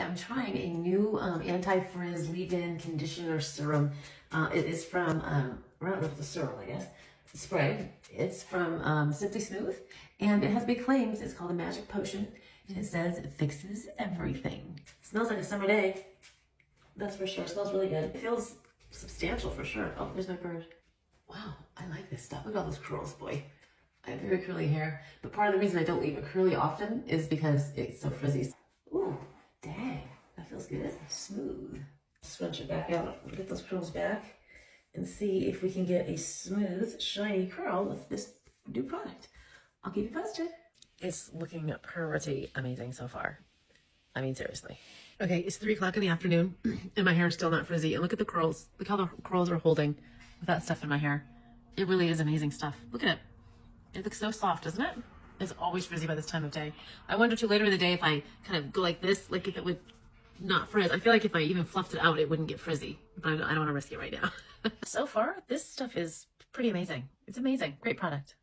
I'm trying a new anti-frizz leave-in conditioner serum. It is from, I don't know if it's a serum, I guess, spray. It's from Simply Smooth, and it has big claims. It's called a magic potion, and it says it fixes everything. It smells like a summer day, that's for sure. It smells really good. It feels substantial for sure. Oh, there's my bird. Wow, I like this stuff. Look at all those curls, boy. I have very curly hair, but part of the reason I don't leave it curly often is because it's so frizzy. Ooh, dang, that feels good. Smooth. Scrunch it back out, get those curls back, and see if we can get a smooth, shiny curl with this new product. I'll keep you posted. It's looking pretty amazing so far. I mean, seriously. Okay, it's 3 o'clock in the afternoon, and my hair is still not frizzy. And look at the curls. Look how the curls are holding with that stuff in my hair. It really is amazing stuff. Look at it. It looks so soft, doesn't it? It's always frizzy by this time of day. I wonder too later in the day if I kind of go like this, like if it would not frizz. I feel like if I even fluffed it out, it wouldn't get frizzy. But I don't want to risk it right now. So far, this stuff is pretty amazing. It's amazing. Great product.